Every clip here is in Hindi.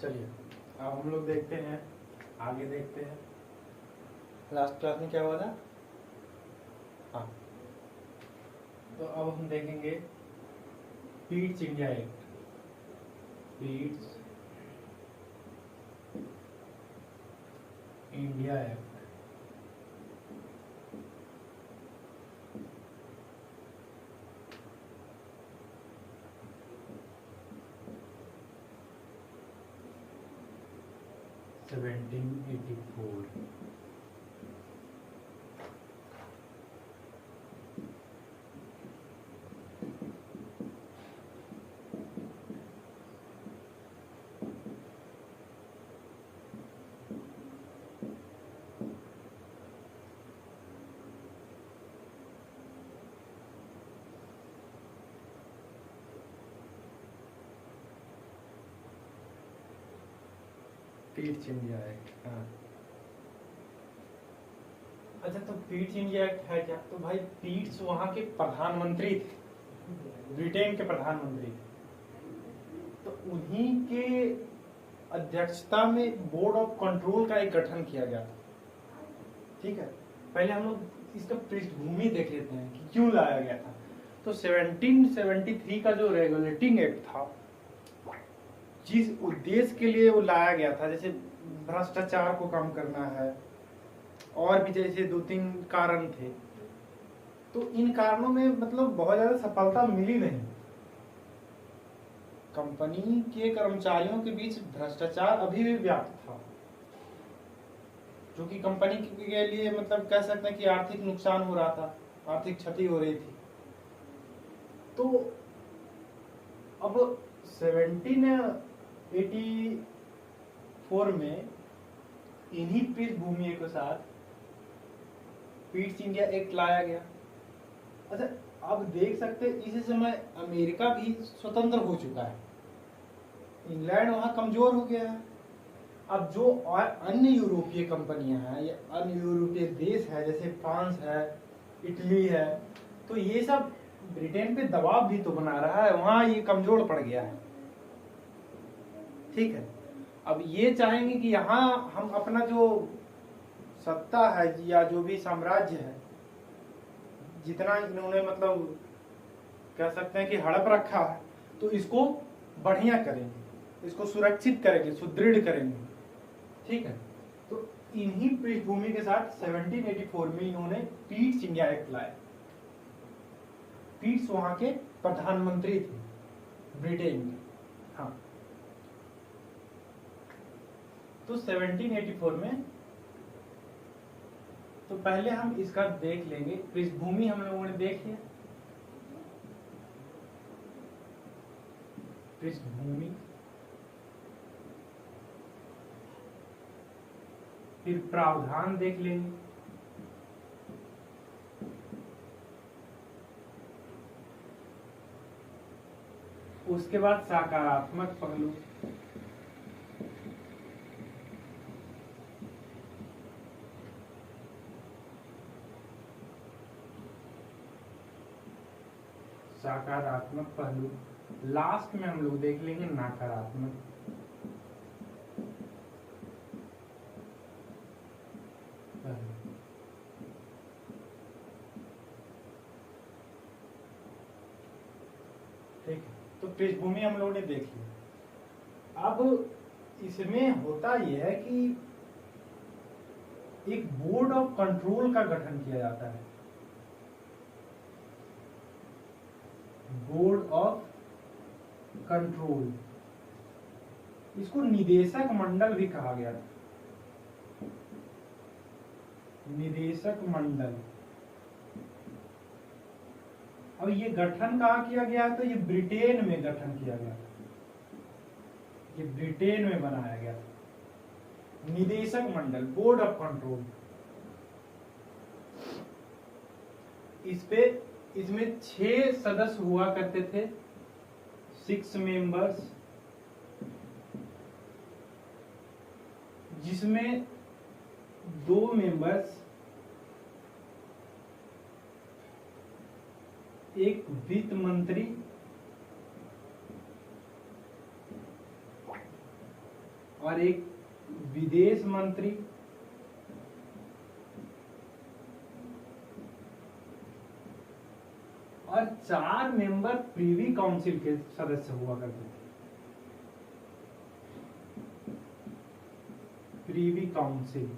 चलिए अब हम लोग देखते हैं, आगे देखते हैं। लास्ट क्लास में क्या हुआ था? हाँ, तो अब हम देखेंगे Pitt's India act. Pitt's India act. Seventeen 1884। Pitt's India act. हाँ, अच्छा, तो पीट्स इंडिया एक्ट है क्या? तो भाई पीट्स वहां के प्रधानमंत्री थे, ब्रिटेन के प्रधानमंत्री थे। तो उन्हीं के अध्यक्षता में बोर्ड ऑफ कंट्रोल का एक गठन किया गया था। ठीक है, पहले हम लोग इसका पृष्ठभूमि देख लेते हैं कि क्यों लाया गया था। तो 1773 का जो रेगुलेटिंग एक्ट था, जिस उद्देश्य के लिए वो लाया गया था, जैसे भ्रष्टाचार को कम करना है और भी जैसे 2-3 कारण थे, तो इन कारणों में मतलब बहुत ज्यादा सफलता मिली नहीं। कंपनी के कर्मचारियों के बीच भ्रष्टाचार अभी भी व्याप्त था, जो कि कंपनी के लिए मतलब कह सकते हैं कि आर्थिक नुकसान हो रहा था, आर्थिक क्षति हो रही थी। तो अब 1784 में इन्हीं पृष्ठभूमि के साथ पीट्स इंडिया एक्ट लाया गया। अच्छा, अब देख सकते हैं इस समय अमेरिका भी स्वतंत्र हो चुका है, इंग्लैंड वहां कमजोर हो गया है। अब जो और अन्य यूरोपीय कंपनियां हैं या अन्य यूरोपीय देश है, जैसे फ्रांस है, इटली है, तो ये सब ब्रिटेन पे दबाव भी तो बना रहा है, वहां ये कमजोर पड़ गया है। ठीक है, अब ये चाहेंगे कि यहाँ हम अपना जो सत्ता है या जो भी साम्राज्य है, जितना इन्होंने मतलब कह सकते हैं कि हड़प रखा है, तो इसको बढ़िया करेंगे, इसको सुरक्षित करेंगे, सुदृढ़ करेंगे। ठीक है, तो इन्हीं पृष्ठभूमि के साथ 1784 में इन्होंने पीट्स इंडिया एक्ट लाया। पीट्स वहां के प्रधानमंत्री थे ब्रिटेन के। हाँ, तो 1784 में, तो पहले हम इसका देख लेंगे, पृष्ठभूमि हम लोगों ने देख लिया। पृष्ठभूमि, फिर प्रावधान देख लेंगे, उसके बाद सकारात्मक पहलू, सकारात्मक पहलू, लास्ट में हम लोग देख लेंगे नकारात्मक। ठीक है, तो पृष्ठभूमि हम लोगों ने देख ली। अब इसमें होता यह है कि एक बोर्ड ऑफ कंट्रोल का गठन किया जाता है। बोर्ड ऑफ कंट्रोल, इसको निदेशक मंडल भी कहा गया था। निदेशक मंडल। अब ये गठन कहाँ किया गया? तो ये ब्रिटेन में गठन किया गया, ये ब्रिटेन में बनाया गया निदेशक मंडल, बोर्ड ऑफ कंट्रोल। इसमें 6 सदस्य हुआ करते थे, 6 मेंबर्स, जिसमें 2 मेंबर्स, एक वित्त मंत्री और एक विदेश मंत्री और 4 मेंबर प्रीवी काउंसिल के सदस्य हुआ करते थे। प्रीवी काउंसिल,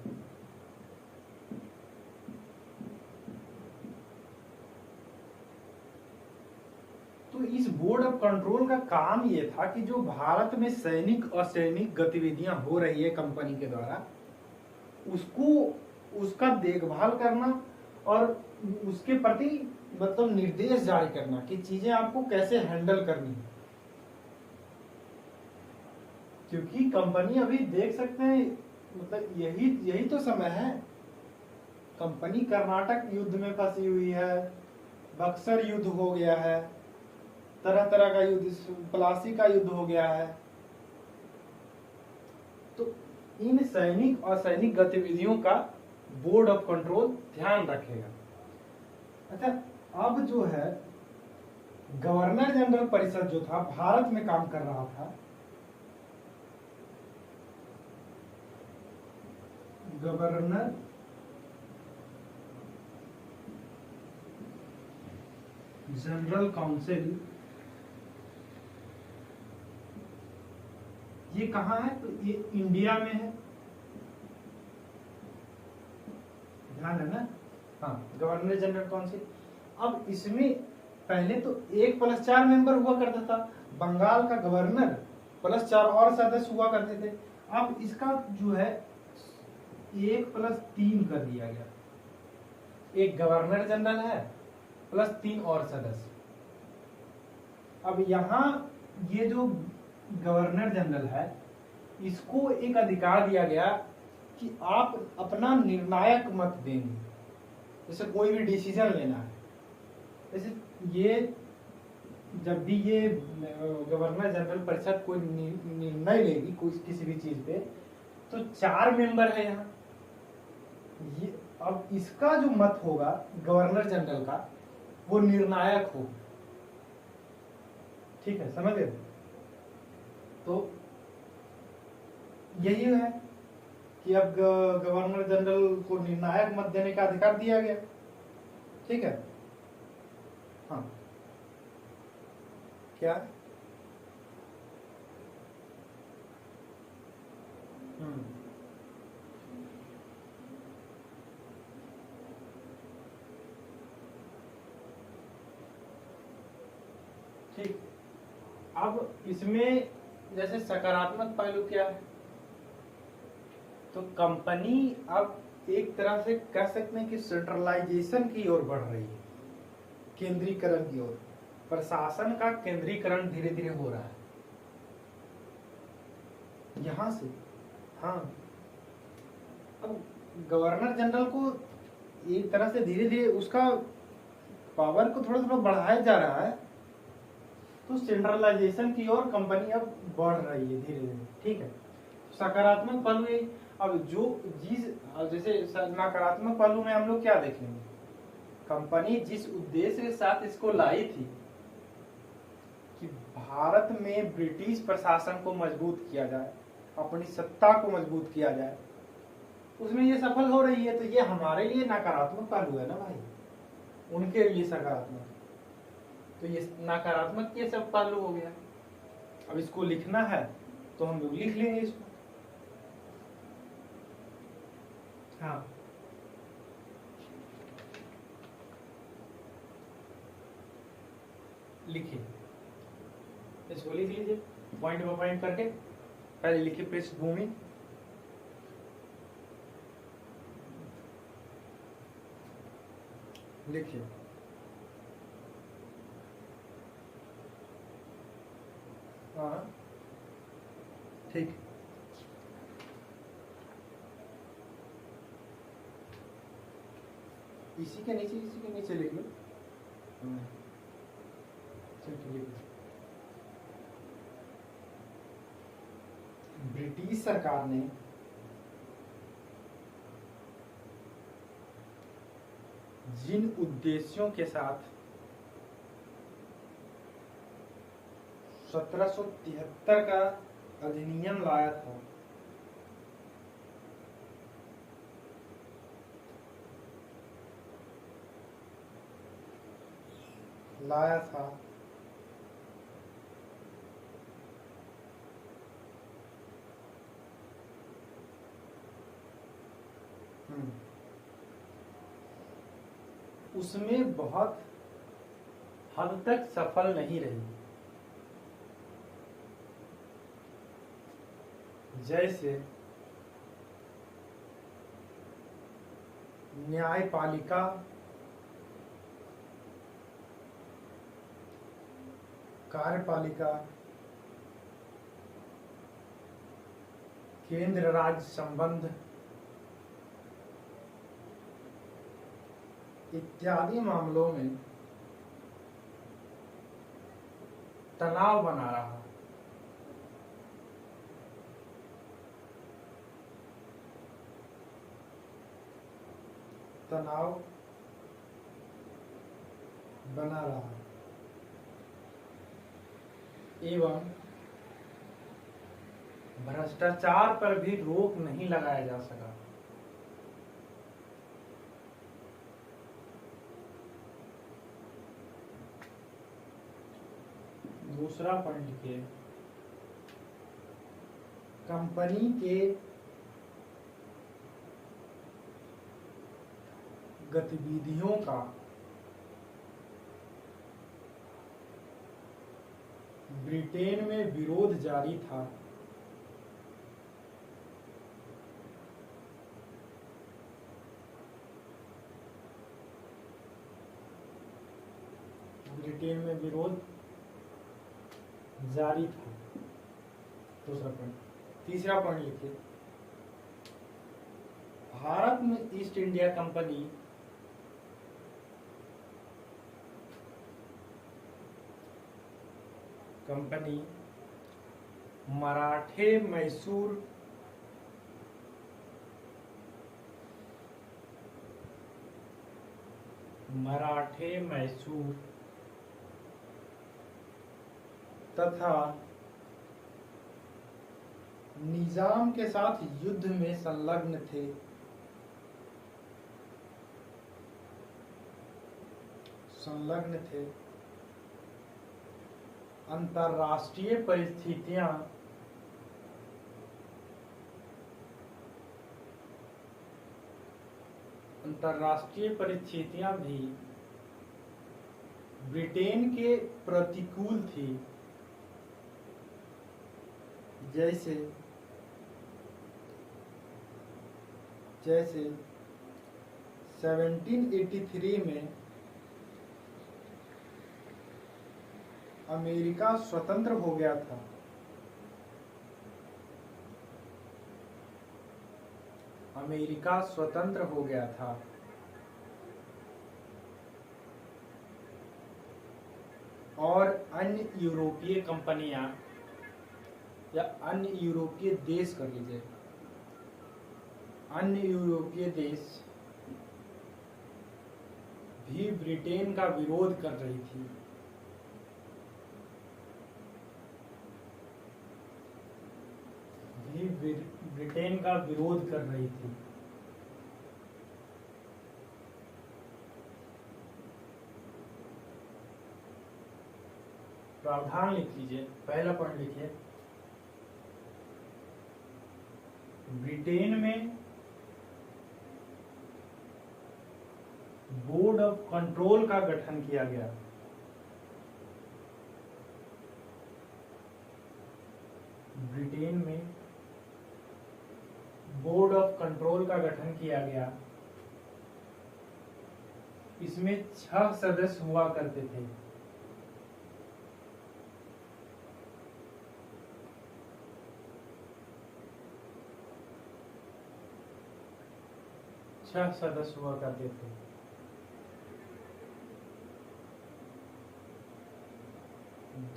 तो इस बोर्ड ऑफ कंट्रोल का काम ये था कि जो भारत में सैनिक असैनिक गतिविधियां हो रही है कंपनी के द्वारा, उसका देखभाल करना और उसके प्रति मतलब निर्देश जारी करना कि चीजें आपको कैसे हैंडल करनी है। क्योंकि कंपनी अभी देख सकते हैं, मतलब यही तो समय है, कंपनी कर्नाटक युद्ध में फंसी हुई है, बक्सर युद्ध हो गया है, तरह तरह का युद्ध, प्लासी का युद्ध हो गया है। तो इन सैनिक और सैनिक गतिविधियों का बोर्ड ऑफ कंट्रोल ध्यान रखेगा। अच्छा, अब जो है गवर्नर जनरल परिषद जो था, भारत में काम कर रहा था, गवर्नर जनरल काउंसिल, ये कहाँ है? तो ये इंडिया में है, ध्यान है ना? हाँ, गवर्नर जनरल काउंसिल। अब इसमें पहले तो 1+4 मेंबर हुआ करता था, बंगाल का गवर्नर प्लस 4 और सदस्य हुआ करते थे। अब इसका जो है 1+3 कर दिया गया, एक गवर्नर जनरल है प्लस 3 और सदस्य। अब यहाँ ये जो गवर्नर जनरल है, इसको एक अधिकार दिया गया कि आप अपना निर्णायक मत देंगे, जैसे कोई भी डिसीजन लेना है। जैसे ये जब भी ये गवर्नर जनरल परिषद कोई निर्णय लेगी कोई किसी भी चीज पे, तो 4 मेंबर है यहाँ। ये अब इसका जो मत होगा गवर्नर जनरल का, वो निर्णायक हो। ठीक है, समझ गए? तो यही है कि अब गवर्नर जनरल को निर्णायक मत देने का अधिकार दिया गया। ठीक है, हाँ, क्या? ठीक, अब इसमें जैसे सकारात्मक पहलू क्या है, तो कंपनी अब एक तरह से कह सकते हैं कि सेंट्रलाइजेशन की ओर बढ़ रही है, केंद्रीकरण की ओर। प्रशासन का केंद्रीकरण धीरे धीरे हो रहा है यहां से। हाँ, अब गवर्नर जनरल को एक तरह से धीरे धीरे उसका पावर को थोड़ा थोड़ा बढ़ाया जा रहा है, तो सेंट्रलाइजेशन की ओर कंपनी अब बढ़ रही है धीरे धीरे। ठीक है, सकारात्मक पहलू है। अब जो जैसे नकारात्मक पहलू में हम लोग क्या देखेंगे, कंपनी जिस उद्देश्य के साथ इसको लाई थी कि भारत में ब्रिटिश प्रशासन को मजबूत किया जाए, अपनी सत्ता को मजबूत किया जाए, उसमें ये सफल हो रही है। तो ये हमारे लिए नकारात्मक पहलू है ना भाई, उनके लिए सकारात्मक। तो ये नकारात्मक ये सब पहलू हो गया। अब इसको लिखना है तो हम लोग लिख लेंगे इसको। हाँ, लिखिए, इसको लिख लीजिए पॉइंट बाय पॉइंट करके। पहले लिखिए पृष्ठभूमि, लिखिए हाँ, ठीक। इसी के नीचे लिख लो। ब्रिटिश सरकार ने जिन उद्देश्यों के साथ 1773 का अधिनियम लाया था, लाया था। उसमें बहुत हद तक सफल नहीं रही। जैसे न्यायपालिका, कार्यपालिका, केंद्र राज्य संबंध इत्यादि मामलों में तनाव बना रहा। तनाव बना रहा एवं भ्रष्टाचार पर भी रोक नहीं लगाया जा सका। दूसरा पॉइंट लिखिए, कंपनी के गतिविधियों का ब्रिटेन में विरोध जारी था। ब्रिटेन में विरोध जारी था। दूसरा पॉइंट। तीसरा पॉइंट लिखिए, भारत में ईस्ट इंडिया कंपनी मराठे मैसूर तथा निजाम के साथ युद्ध में संलग्न थे। अंतर्राष्ट्रीय परिस्थितियां भी ब्रिटेन के प्रतिकूल थी। जैसे 1783 में अमेरिका स्वतंत्र हो गया था। और अन्य यूरोपीय कंपनियां या अन्य यूरोपीय देश कर लीजिए, अन्य यूरोपीय देश भी ब्रिटेन का विरोध कर रही थी। ब्रिटेन का विरोध कर रही थी। प्रावधान लिख लीजिए। पहला पॉइंट लिखिए, ब्रिटेन में बोर्ड ऑफ कंट्रोल का गठन किया गया। ब्रिटेन में बोर्ड ऑफ कंट्रोल का गठन किया गया। इसमें 6 सदस्य हुआ करते थे। छह सदस्य हुआ करते थे।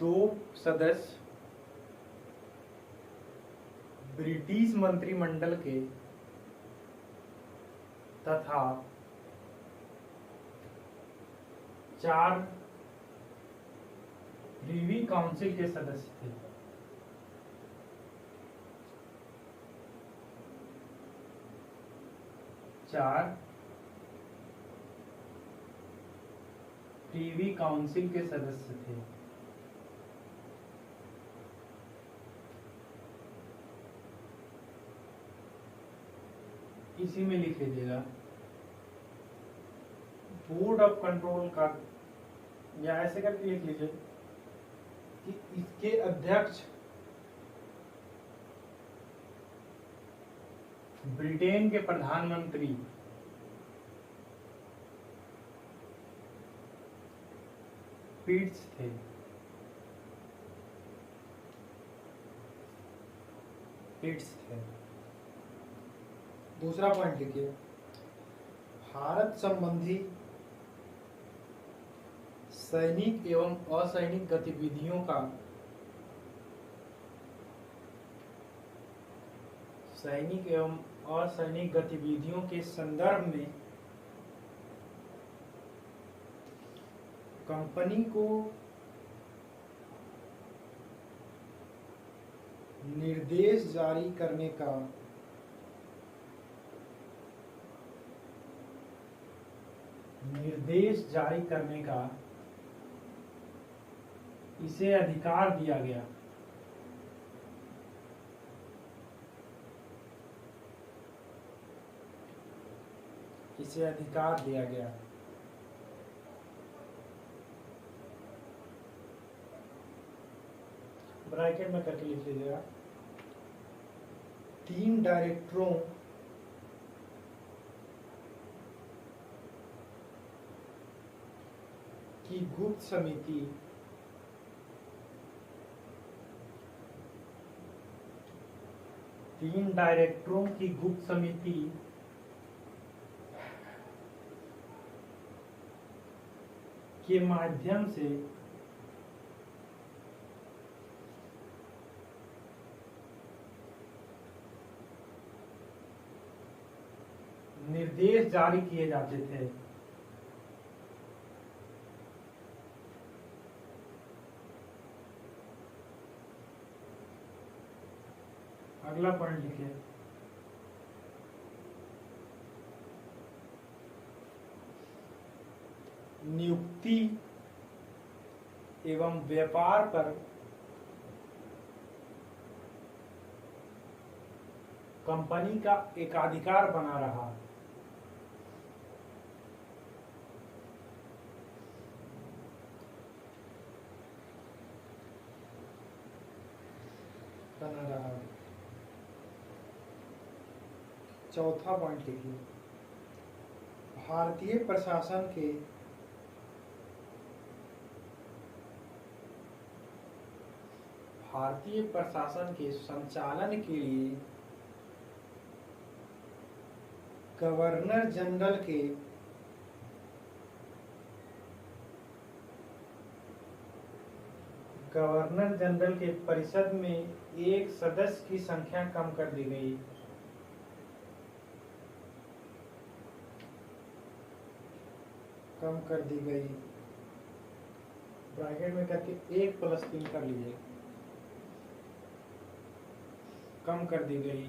दो सदस्य ब्रिटिश मंत्रिमंडल के तथा 4 प्रीवी काउंसिल के सदस्य थे। प्रीवी काउंसिल के सदस्य थे। इसी में लिख लीजिएगा बोर्ड ऑफ कंट्रोल का, या ऐसे करके लिख लीजिए कि इसके अध्यक्ष ब्रिटेन के प्रधानमंत्री पीट्स थे। दूसरा पॉइंट लिखिए, भारत संबंधी सैनिक एवं असैनिक गतिविधियों का सैनिक एवं असैनिक गतिविधियों के संदर्भ में कंपनी को निर्देश जारी करने का इसे अधिकार दिया गया। ब्रैकेट में करके लिख लीजिएगा, 3 डायरेक्टरों की गुप्त समिति के माध्यम से निर्देश जारी किए जाते थे। अगला पॉइंट लिखिए, नियुक्ति एवं व्यापार पर कंपनी का एकाधिकार बना रहा। चौथा पॉइंट लिखिए, भारतीय प्रशासन के संचालन के लिए गवर्नर जनरल के परिषद में एक सदस्य की संख्या कम कर दी गई। ब्रैकेट में करके 1+3 कर लीजिए, कम कर दी गई,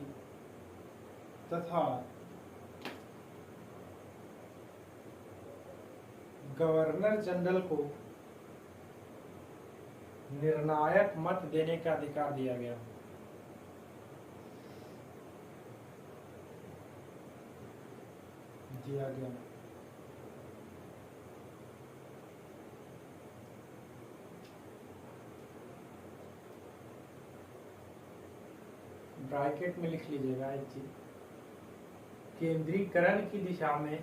तथा गवर्नर जनरल को निर्णायक मत देने का अधिकार दिया गया। ब्रैकेट में लिख लीजिएगा एक चीज, केंद्रीकरण की दिशा में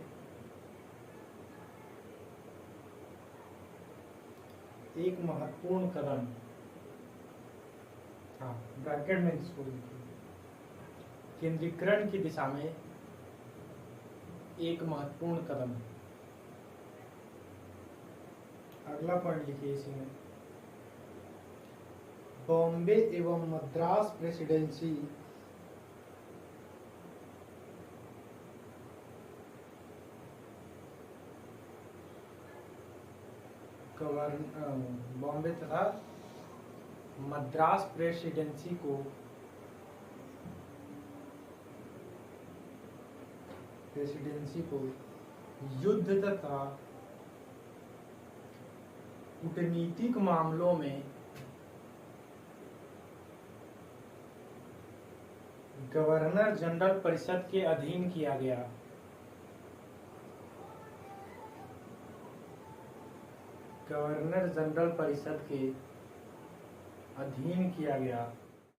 एक महत्वपूर्ण कदम। ब्रैकेट में इसको लिखिए, केंद्रीकरण की दिशा में एक महत्वपूर्ण कदम। अगला पॉइंट लिखिए इसी में, बॉम्बे एवं मद्रास प्रेसिडेंसी बॉम्बे तथा मद्रास प्रेसिडेंसी को युद्ध तथा कूटनीतिक मामलों में गवर्नर जनरल परिषद के अधीन किया गया। गवर्नर जनरल परिषद के अधीन किया गया।